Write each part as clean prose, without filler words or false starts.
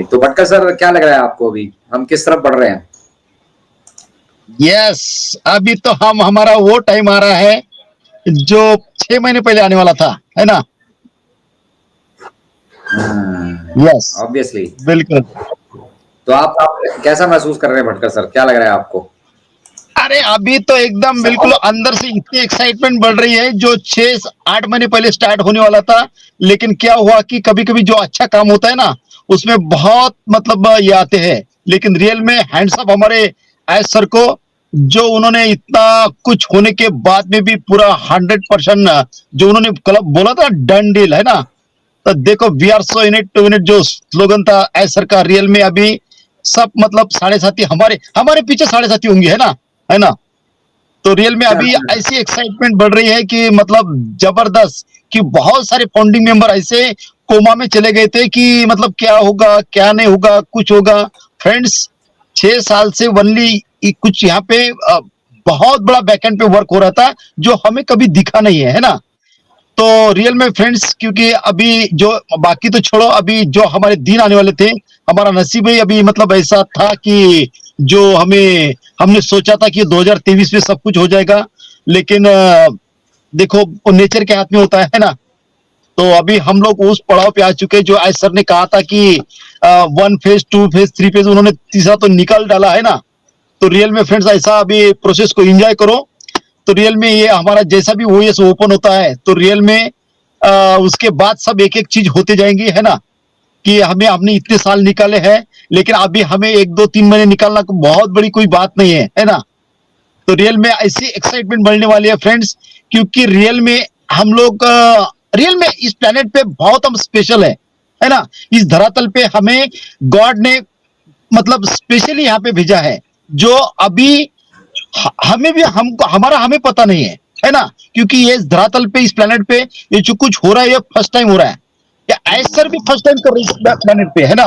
तो भटकर सर क्या लग रहा है आपको, अभी हम किस तरफ बढ़ रहे हैं? यस, अभी तो हमारा वो टाइम आ रहा है जो 6 महीने पहले आने वाला था, है ना? Yes, obviously. बिल्कुल। तो आप कैसा महसूस कर रहे हैं भटकर सर, क्या लग रहा है आपको? अरे अभी तो एकदम बिल्कुल अंदर से इतनी एक्साइटमेंट बढ़ रही है जो 6-8 महीने पहले स्टार्ट होने वाला था। लेकिन क्या हुआ कि कभी कभी जो अच्छा काम होता है ना, उसमें बहुत मतलब ये आते हैं। लेकिन रियल में हैंड्स अप हमारे एस सर को, जो उन्होंने इतना कुछ होने के बाद में भी पूरा 100% जो उन्होंने बोला था डन डील, है ना? तो देखो, we are so in it to win it जो स्लोगन था एस सर का, रियल में अभी सब मतलब साढ़े साथी हमारे हमारे पीछे साढ़े साथी होंगे, है ना? है ना? तो रियल में अभी ऐसी एक्साइटमेंट बढ़ रही है कि मतलब जबरदस्त, कि बहुत सारे फाउंडिंग मेंबर ऐसे कोमा में चले गए थे कि मतलब क्या होगा क्या नहीं होगा, कुछ होगा। फ्रेंड्स, 6 साल से वनली कुछ यहाँ पे बहुत बड़ा बैकएंड पे वर्क हो रहा था जो हमें कभी दिखा नहीं है, है ना? तो रियल में फ्रेंड्स, क्योंकि अभी जो बाकी तो छोड़ो, अभी जो हमारे दिन आने वाले थे, हमारा नसीब ही अभी मतलब ऐसा था कि जो हमने सोचा था कि 2023 में सब कुछ हो जाएगा। लेकिन देखो, वो नेचर के हाथ में होता है ना? तो अभी हम लोग उस पड़ाव पे आ चुके हैं जो आज सर ने कहा था कि 1 फेज 2 फेज 3 फेज, उन्होंने तीसरा तो निकाल डाला, है ना? तो रियल में फ्रेंड्स, ऐसा अभी प्रोसेस को एंजॉय करो। तो रियल में ये हमारा जैसा भी ओएस ओपन होता है तो रियल में उसके बाद सब एक एक चीज होते जाएंगी, है ना? कि हमने इतने साल निकाले हैं, लेकिन अभी हमें 1 2 3 महीने निकालना बहुत बड़ी कोई बात नहीं है ना? तो रियल में ऐसी एक्साइटमेंट बढ़ने वाली है फ्रेंड्स, क्योंकि रियल में हम लोग रियल में इस प्लेनेट पे बहुत हम स्पेशल है ना? इस धरातल पे हमें गॉड ने मतलब स्पेशली यहाँ पे भेजा है, जो अभी हमें भी हमको हमारा हमें पता नहीं है ना? क्योंकि ये इस धरातल पे, इस प्लेनेट पे ये जो कुछ हो रहा है ये फर्स्ट टाइम हो रहा है। या ऐसर भी फर्स्ट टाइम कर रही है इस प्लेनेट पे, है ना?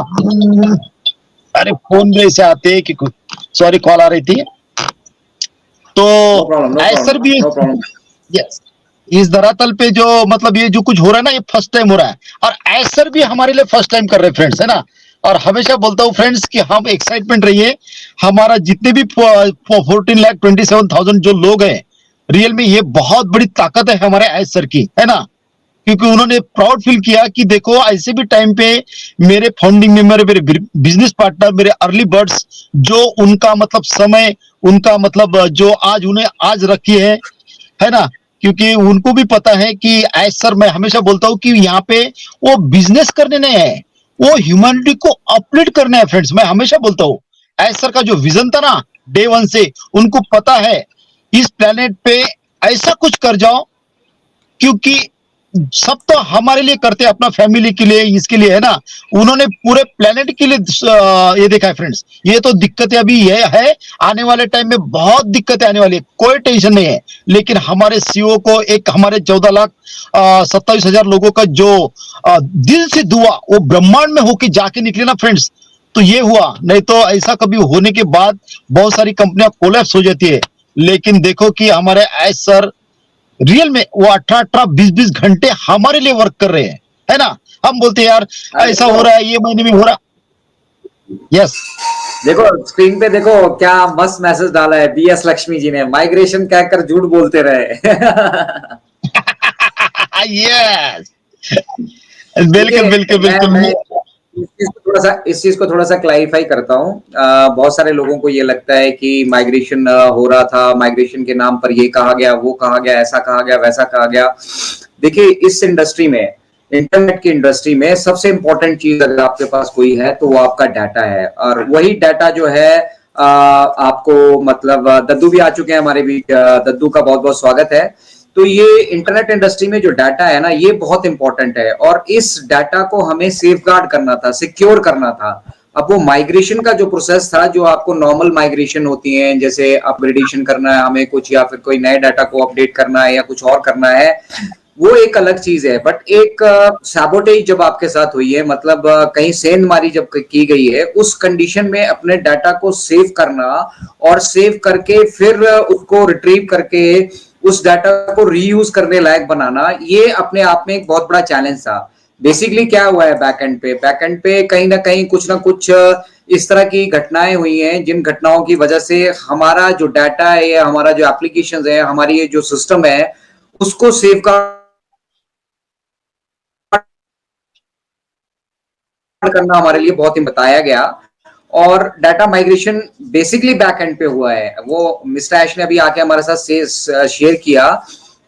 अरे फोन में से आते हैं कि सॉरी, कॉल आ रही थी। तो ऐसर भी यस, इस धरातल पे जो मतलब ये जो कुछ हो रहा है ना, ये फर्स्ट टाइम हो रहा है। और ऐसर भी हमारे लिए फर्स्ट टाइम कर रहे हैं फ्रेंड्स, है ना? और हमेशा बोलता हूँ फ्रेंड्स कि हम एक्साइटमेंट रहिए। हमारा जितने भी 14,27,000 जो लोग हैं, रियल में ये बहुत बड़ी ताकत है हमारे एस सर की, है ना? क्योंकि उन्होंने प्राउड फील किया कि देखो, ऐसे भी टाइम पे मेरे फाउंडिंग मेंबर, मेरे बिजनेस पार्टनर, मेरे अर्ली बर्ड्स, जो उनका मतलब समय, उनका मतलब जो आज उन्हें आज रखी है ना? क्योंकि उनको भी पता है कि एज सर, मैं हमेशा बोलता हूँ कि यहाँ पे वो बिजनेस करने नहीं है, वो ह्यूमैनिटी को अपलिफ्ट करना है फ्रेंड्स। मैं हमेशा बोलता हूँ, एज सर का जो विजन था ना डे वन से, उनको पता है इस प्लेनेट पे ऐसा कुछ कर जाओ, क्योंकि सब तो हमारे लिए करते हैं, अपना फैमिली के लिए, इसके लिए, है ना? उन्होंने पूरे प्लेनेट के लिए ये देखा है फ्रेंड्स। ये तो दिक्कतें अभी ये है, आने वाले टाइम में बहुत दिक्कतें आने वाली है, कोई टेंशन नहीं है। लेकिन हमारे सीओ को, एक हमारे 14,27,000 लोगों का जो दिल से दुआ वो ब्रह्मांड में होके जाके निकले ना फ्रेंड्स, तो ये हुआ। नहीं तो ऐसा कभी होने के बाद बहुत सारी कंपनियां कोलैप्स हो जाती है। लेकिन देखो कि हमारे एस सर रियल में वो 18-18 20-20 घंटे हमारे लिए वर्क कर रहे हैं, है ना? हम बोलते हैं यार ऐसा हो रहा है, ये महीने में हो रहा। यस, देखो स्क्रीन पे देखो क्या मस्त मैसेज डाला है बीएस लक्ष्मी जी ने, माइग्रेशन कहकर झूठ बोलते रहे। यस, बिल्कुल बिल्कुल बिल्कुल। मैं इस चीज को थोड़ा सा क्लैरिफाई करता हूँ। बहुत सारे लोगों को ये लगता है कि माइग्रेशन हो रहा था, माइग्रेशन के नाम पर ये कहा गया, वो कहा गया, ऐसा कहा गया, वैसा कहा गया। देखिए, इस इंडस्ट्री में, इंटरनेट की इंडस्ट्री में सबसे इंपॉर्टेंट चीज अगर आपके पास कोई है तो वो आपका डाटा है। और वही डाटा जो है आपको मतलब दद्दू भी आ चुके हैं हमारे बीच, दद्दू का बहुत बहुत स्वागत है। तो ये इंटरनेट इंडस्ट्री में जो डाटा है ना, ये बहुत इंपॉर्टेंट है और इस डाटा को हमें सेफगार्ड करना था, सिक्योर करना था। अब वो माइग्रेशन का जो प्रोसेस था, जो आपको नॉर्मल माइग्रेशन होती है, जैसे अपग्रेडेशन करना है हमें कुछ, या फिर कोई नए डाटा को अपडेट करना है या कुछ और करना है, वो एक अलग चीज है। बट एक सैबोटेज जब आपके साथ हुई है, मतलब कहीं सेंधमारी जब की गई है, उस कंडीशन में अपने डाटा को सेव करना और सेव करके फिर उसको रिट्रीव करके उस डाटा को रीयूज करने लायक बनाना, ये अपने आप में एक बहुत बड़ा चैलेंज था। बेसिकली क्या हुआ है बैकएंड पे कहीं ना कहीं कुछ ना कुछ इस तरह की घटनाएं हुई हैं जिन घटनाओं की वजह से हमारा जो डाटा है या हमारा जो एप्लीकेशन है, हमारी ये जो सिस्टम है, उसको सेफ करना हमारे लिए बहुत ही बताया गया। और डाटा माइग्रेशन बेसिकली बैकएंड पे हुआ है। वो मिस्टर ऐश ने अभी आके हमारे साथ शेयर किया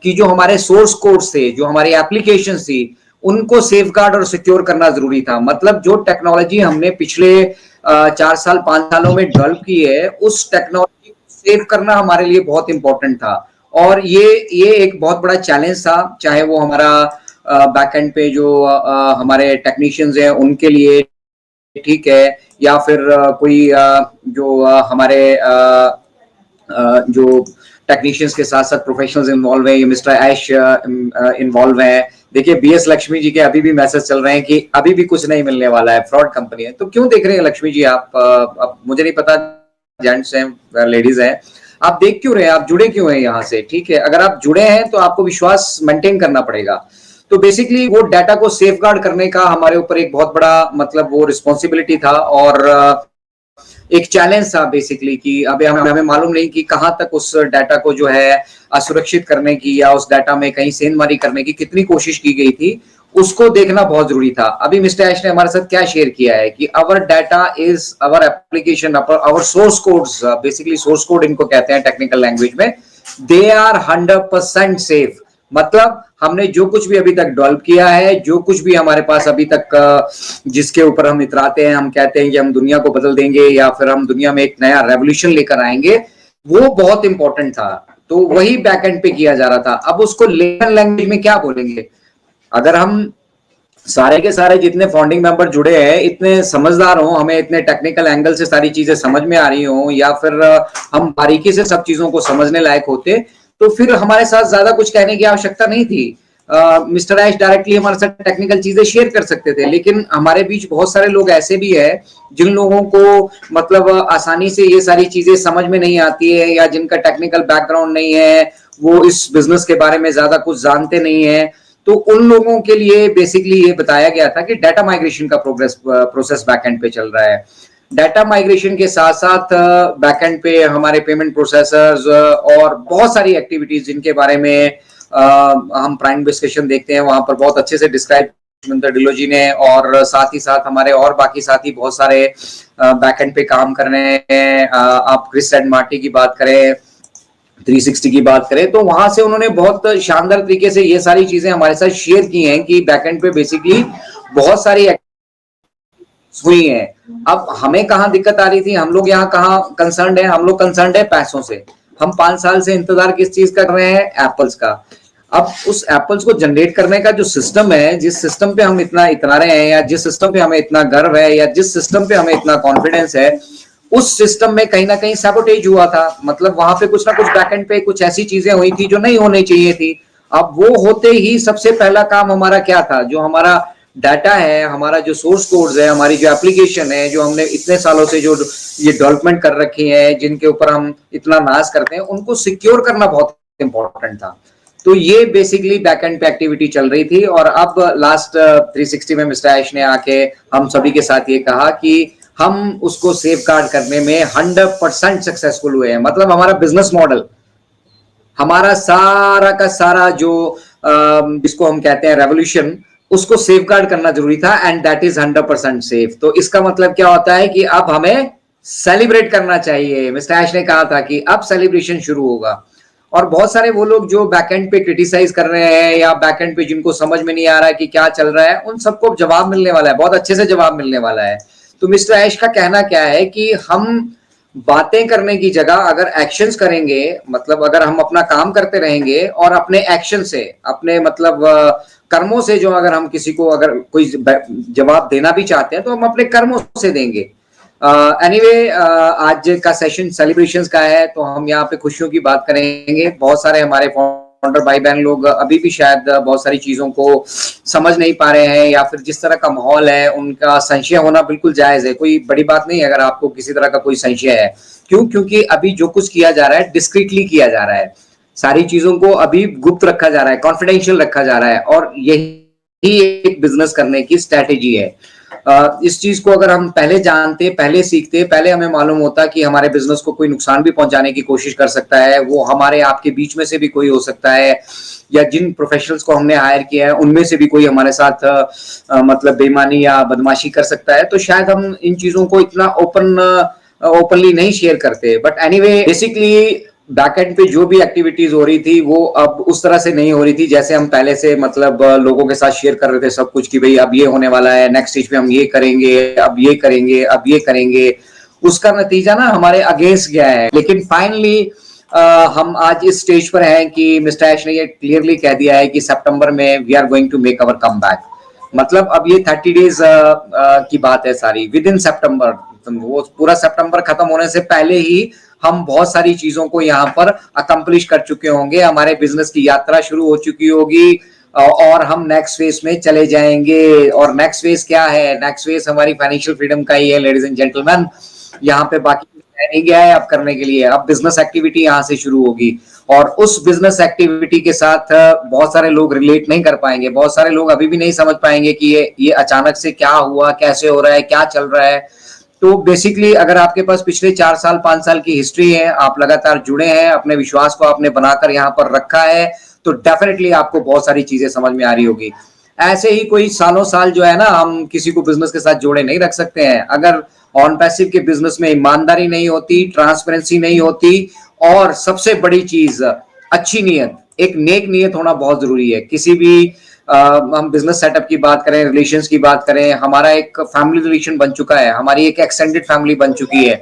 कि जो हमारे सोर्स कोड्स थे, जो हमारी एप्लीकेशन थी, उनको सेफगार्ड और सिक्योर करना जरूरी था। मतलब जो टेक्नोलॉजी हमने पिछले 4 साल 5 सालों में डेवलप की है, उस टेक्नोलॉजी को सेव करना हमारे लिए बहुत इंपॉर्टेंट था। और ये एक बहुत बड़ा चैलेंज था, चाहे वो हमारा बैकएंड पे जो हमारे टेक्नीशियंस हैं उनके लिए ठीक है, या फिर कोई जो हमारे जो टेक्नीशियंस के साथ साथ प्रोफेशनल्स इन्वॉल्व हैं, ये मिस्टर ऐश इन्वॉल्व हैं। देखिए बीएस लक्ष्मी जी के अभी भी मैसेज चल रहे हैं कि अभी भी कुछ नहीं मिलने वाला है, फ्रॉड कंपनी है। तो क्यों देख रहे हैं लक्ष्मी जी आप? अब मुझे नहीं पता, जेंट्स हैं लेडीज हैं, आप देख क्यों रहे हैं? आप जुड़े क्यों हैं यहाँ से? ठीक है, अगर आप जुड़े हैं तो आपको विश्वास मेंटेन करना पड़ेगा। तो बेसिकली वो डाटा को सेफगार्ड करने का हमारे ऊपर एक बहुत बड़ा मतलब वो रिस्पॉन्सिबिलिटी था और एक चैलेंज था बेसिकली कि अभी हमें मालूम नहीं कि कहां तक उस डाटा को जो है असुरक्षित करने की या उस डाटा में कहीं सेंधमारी करने की कितनी कोशिश की गई थी, उसको देखना बहुत जरूरी था। अभी मिस्टर ऐश ने हमारे साथ क्या शेयर किया है कि our data is our application, our source codes, basically source code इनको कहते हैं टेक्निकल लैंग्वेज में, दे आर 100% सेफ। मतलब हमने जो कुछ भी अभी तक डेवलप किया है, जो कुछ भी हमारे पास अभी तक जिसके ऊपर हम इतराते हैं, हम कहते हैं कि हम दुनिया को बदल देंगे या फिर हम दुनिया में एक नया रेवोल्यूशन लेकर आएंगे, वो बहुत इंपॉर्टेंट था। तो वही बैकएंड पे किया जा रहा था। अब उसको लेमन लैंग्वेज में क्या बोलेंगे? अगर हम सारे के सारे जितने फाउंडिंग मेंबर जुड़े हैं इतने समझदार हों, हमें इतने टेक्निकल एंगल से सारी चीजें समझ में आ रही हों, या फिर हम बारीकी से सब चीजों को समझने लायक होते, तो फिर हमारे साथ ज्यादा कुछ कहने की आवश्यकता नहीं थी। मिस्टर ऐश डायरेक्टली हमारे साथ टेक्निकल चीजें शेयर कर सकते थे, लेकिन हमारे बीच बहुत सारे लोग ऐसे भी है जिन लोगों को मतलब आसानी से ये सारी चीजें समझ में नहीं आती है, या जिनका टेक्निकल बैकग्राउंड नहीं है, वो इस बिजनेस के बारे में ज्यादा कुछ जानते नहीं है। तो उन लोगों के लिए बेसिकली ये बताया गया था कि डाटा माइग्रेशन का प्रोसेस बैकएंड पे चल रहा है। डाटा माइग्रेशन के साथ साथ बैकएंड पे हमारे पेमेंट प्रोसेसर्स और बहुत सारी एक्टिविटीज जिनके बारे में हम प्राइम डिस्कशन देखते हैं, वहां पर बहुत अच्छे से डिस्क्राइब डिलो जी ने, और साथ ही साथ हमारे और बाकी साथी बहुत सारे बैकएंड पे काम कर रहे हैं। आप क्रिस एंड मार्टी की बात करें, 360 की बात करें, तो वहां से उन्होंने बहुत शानदार तरीके से ये सारी चीजें हमारे साथ शेयर की हैं कि बैकएंड पे बेसिकली बहुत सारी हुई हैं। अब हमें कहाँ दिक्कत आ रही थी, हम लोग यहाँ कहाँ कंसर्न है? हम लोग कंसर्न है पैसों से। हम 5 साल से इंतजार किस चीज कर रहे हैं? एप्पल्स का। अब उस एप्पल्स को जनरेट करने का जो सिस्टम है, जिस सिस्टम पे हम इतना इतरा रहे हैं, या जिस सिस्टम पे हमें इतना गर्व है, या जिस सिस्टम पे हमें इतना कॉन्फिडेंस है, उस सिस्टम में कहीं ना कहीं सैबोटेज हुआ था। मतलब वहां पे कुछ ना कुछ बैकएंड पे कुछ ऐसी चीजें हुई थी जो नहीं होनी चाहिए थी। अब वो होते ही सबसे पहला काम हमारा क्या था? जो हमारा डाटा है, हमारा जो सोर्स कोड्स है, हमारी जो एप्लीकेशन है, जो हमने इतने सालों से जो ये डेवलपमेंट कर रखी है, जिनके ऊपर हम इतना नाज करते हैं, उनको सिक्योर करना बहुत इंपॉर्टेंट था। तो ये बेसिकली बैकएंड पे एक्टिविटी चल रही थी। और अब लास्ट 360 में मिस्टर ऐश ने आके हम सभी के साथ ये कहा कि हम उसको सेफगार्ड करने में 100% सक्सेसफुल हुए हैं। मतलब हमारा बिजनेस मॉडल, हमारा सारा का सारा जो जिसको हम कहते हैं रेवोल्यूशन, उसको सेफगार्ड करना जरूरी था, एंड दैट इज 100% सेफ। तो इसका मतलब क्या होता है कि अब हमें सेलिब्रेट करना चाहिए। मिस्टर ऐश ने कहा था कि अब सेलिब्रेशन शुरू होगा। और बहुत सारे वो लोग जो बैकएंड पे क्रिटिसाइज कर रहे हैं, या बैकएंड पे जिनको समझ में नहीं आ रहा है कि क्या चल रहा है, उन सबको जवाब मिलने वाला है, बहुत अच्छे से जवाब मिलने वाला है। तो मिस्टर ऐश का कहना क्या है कि हम बातें करने की जगह अगर एक्शंस करेंगे, मतलब अगर हम अपना काम करते रहेंगे और अपने एक्शन से, अपने मतलब कर्मों से, जो अगर हम किसी को अगर कोई जवाब देना भी चाहते हैं तो हम अपने कर्मों से देंगे। एनीवे, आज का सेशन सेलिब्रेशंस का है, तो हम यहाँ पे खुशियों की बात करेंगे। बहुत सारे हमारे फाउंडर भाई बहन लोग अभी भी शायद बहुत सारी चीजों को समझ नहीं पा रहे हैं, या फिर जिस तरह का माहौल है उनका संशय होना बिल्कुल जायज है। कोई बड़ी बात नहीं है अगर आपको किसी तरह का कोई संशय है। क्यों? क्योंकि अभी जो कुछ किया जा रहा है डिस्क्रीटली किया जा रहा है, सारी चीजों को अभी गुप्त रखा जा रहा है, कॉन्फिडेंशियल रखा जा रहा है, और यही ही एक बिजनेस करने की स्ट्रैटेजी है। इस चीज को अगर हम पहले जानते, पहले सीखते, पहले हमें मालूम होता कि हमारे बिजनेस को कोई नुकसान भी पहुंचाने की कोशिश कर सकता है, वो हमारे आपके बीच में से भी कोई हो सकता है, या जिन प्रोफेशनल्स को हमने हायर किया है उनमें से भी कोई हमारे साथ मतलब बेईमानी या बदमाशी कर सकता है, तो शायद हम इन चीजों को इतना ओपनली नहीं शेयर करते। बट एनीवे, बेसिकली बैकएंड पे जो भी एक्टिविटीज हो रही थी वो अब उस तरह से नहीं हो रही थी जैसे हम पहले से मतलब लोगों के साथ शेयर कर रहे थे सब कुछ, कि भाई अब ये होने वाला है, नेक्स्ट स्टेज पे हम ये करेंगे, अब ये करेंगे, अब ये करेंगे। उसका नतीजा ना हमारे अगेंस्ट गया है। लेकिन फाइनली हम आज इस स्टेज पर हैं कि मिस्टर ऐश ने ये क्लियरली कह दिया है कि सितंबर में we are going to make our comeback. मतलब अब ये 30 डेज की बात है सारी, विद इन सितंबर। वो पूरा सितंबर खत्म होने से पहले ही हम बहुत सारी चीजों को यहाँ पर अकम्प्लिश कर चुके होंगे, हमारे बिजनेस की यात्रा शुरू हो चुकी होगी और हम नेक्स्ट फेज में चले जाएंगे। और नेक्स्ट फेज क्या है? नेक्स्ट फेज हमारी फाइनेंशियल फ्रीडम का ही है लेडीज एंड जेंटलमैन। यहाँ पे बाकी नहीं गया है अब करने के लिए, अब बिजनेस एक्टिविटी यहाँ से शुरू होगी। और उस बिजनेस एक्टिविटी के साथ बहुत सारे लोग रिलेट नहीं कर पाएंगे, बहुत सारे लोग अभी भी नहीं समझ पाएंगे कि ये अचानक से क्या हुआ, कैसे हो रहा है, क्या चल रहा है। तो बेसिकली अगर आपके पास पिछले 4 साल 5 साल की हिस्ट्री है, आप लगातार जुड़े हैं, अपने विश्वास को आपने बनाकर यहाँ पर रखा है, तो डेफिनेटली आपको बहुत सारी चीजें समझ में आ रही होगी। ऐसे ही कोई सालों साल जो है ना, हम किसी को बिजनेस के साथ जोड़े नहीं रख सकते हैं। अगर ऑन पैसिव के बिजनेस में ईमानदारी नहीं होती, ट्रांसपेरेंसी नहीं होती, और सबसे बड़ी चीज अच्छी नीयत, एक नेक नीयत होना बहुत जरूरी है। किसी भी हम बिजनेस सेटअप की बात करें, रिलेशंस की बात करें, हमारा एक फैमिली रिलेशन बन चुका है, हमारी एक एक्सटेंडेड फैमिली बन चुकी है।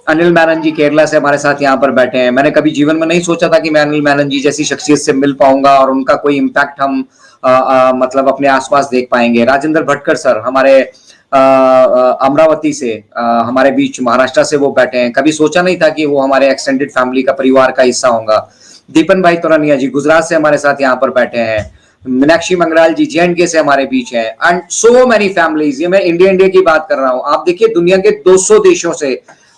अनिल मेनन जी केरला से हमारे साथ यहाँ पर बैठे हैं। मैंने कभी जीवन में नहीं सोचा था कि मैं अनिल मेनन जी जैसी शख्सियत से मिल पाऊंगा और उनका कोई इम्पैक्ट हम मतलब अपने आसपास देख पाएंगे। राजेंद्र भटकर सर हमारे अमरावती से हमारे बीच, महाराष्ट्र से वो बैठे हैं। कभी सोचा नहीं था कि वो हमारे एक्सटेंडेड फैमिली का, परिवार का हिस्सा होगा। दीपन भाई तोरानिया जी गुजरात से हमारे साथ यहाँ पर बैठे हैं। मीनाक्षी मंगराल जी J&K से हमारे बीच हैं। And so many families. ये मैं इंडिया की बात कर रहा हूँ। आप देखिए दुनिया के 200 देशों से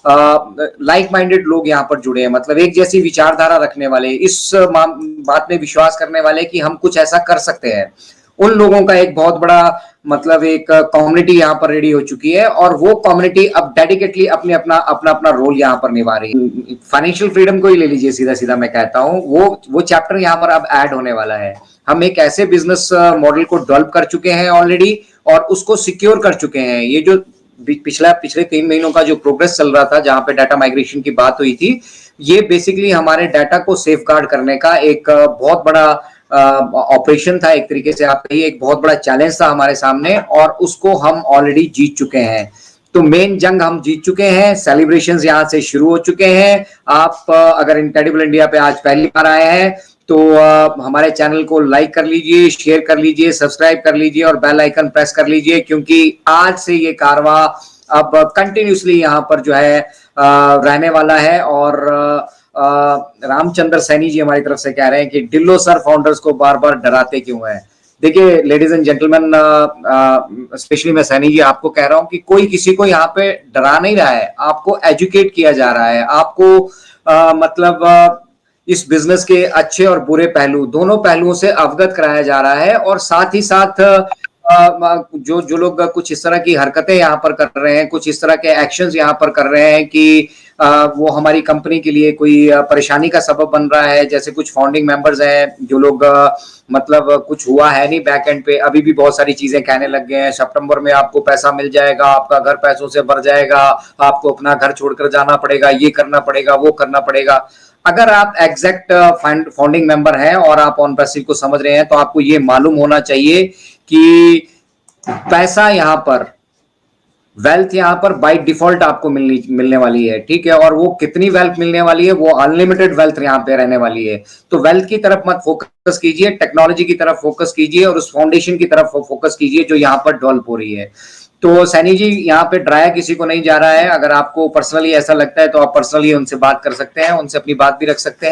लाइक माइंडेड लोग यहाँ पर जुड़े हैं, मतलब एक जैसी विचारधारा रखने वाले, इस बात में विश्वास करने वाले कि हम कुछ ऐसा कर सकते हैं। उन लोगों का एक बहुत बड़ा मतलब एक कम्युनिटी यहाँ पर रेडी हो चुकी है, और वो कम्युनिटी अब डेडिकेटली अपना रोल यहाँ पर निभा रही है। फाइनेंशियल फ्रीडम को ही ले लीजिए, सीधा सीधा मैं कहता हूँ, वो चैप्टर यहाँ पर अब ऐड होने वाला है। हम एक ऐसे बिजनेस मॉडल को डेवलप कर चुके हैं ऑलरेडी, और उसको सिक्योर कर चुके हैं। ये जो पिछले 3 महीनों का जो प्रोग्रेस चल रहा था, जहां पे डाटा माइग्रेशन की बात हुई थी, ये बेसिकली हमारे डाटा को सेफगार्ड करने का एक बहुत बड़ा ऑपरेशन था। एक तरीके से आप कहिए एक बहुत बड़ा चैलेंज था हमारे सामने, और उसको हम ऑलरेडी जीत चुके हैं। तो मेन जंग हम जीत चुके हैं। सेलिब्रेशंस यहाँ से शुरू हो चुके हैं। आप अगर इनक्रेडिबल इंडिया पे आज पहली बार आए हैं तो हमारे चैनल को लाइक कर लीजिए, शेयर कर लीजिए, सब्सक्राइब कर लीजिए और बेल आइकन प्रेस कर लीजिए, क्योंकि आज से ये कारवा अब कंटिन्यूसली यहाँ पर जो है रहने वाला है। और रामचंद्र सैनी जी हमारी तरफ से कह रहे हैं कि डिल्लो सर फाउंडर्स को बार बार डराते क्यों हैं। देखिए लेडीज एंड जेंटलमैन, स्पेशली मैं सैनी जी आपको कह रहा हूं कि कोई किसी को यहाँ पे डरा नहीं रहा है, आपको एजुकेट किया जा रहा है, आपको मतलब इस बिजनेस के अच्छे और बुरे पहलू, दोनों पहलुओं से अवगत कराया जा रहा है। और साथ ही साथ जो लोग कुछ इस तरह की हरकतें यहाँ पर कर रहे हैं, कुछ इस तरह के एक्शंस यहाँ पर कर रहे हैं कि वो हमारी कंपनी के लिए कोई परेशानी का सबब बन रहा है, जैसे कुछ फाउंडिंग मेंबर्स हैं जो लोग मतलब कुछ हुआ है नहीं बैक एंड पे, अभी भी बहुत सारी चीजें कहने लग गए हैं। सितंबर में आपको पैसा मिल जाएगा, आपका घर पैसों से भर जाएगा, आपको अपना घर छोड़कर जाना पड़ेगा, ये करना पड़ेगा, वो करना पड़ेगा। अगर आप एग्जैक्ट फाउंडिंग मेंबर हैं और आप ऑन पैसिव को समझ रहे हैं, तो आपको ये मालूम होना चाहिए कि पैसा यहाँ पर, वेल्थ यहाँ पर बाय डिफॉल्ट आपको मिलने वाली है, ठीक है। और वो कितनी वेल्थ मिलने वाली है, वो अनलिमिटेड वेल्थ यहाँ पे रहने वाली है। तो वेल्थ की तरफ मत फोकस कीजिए, टेक्नोलॉजी की तरफ फोकस कीजिए और उस फाउंडेशन की तरफ फोकस कीजिए जो यहाँ पर डेवलप हो रही है। तो सैनी जी यहाँ पे डराया किसी को नहीं जा रहा है। अगर आपको पर्सनली ऐसा लगता है तो आप पर्सनली उनसे बात कर सकते हैं, उनसे अपनी बात भी रख सकते हैं।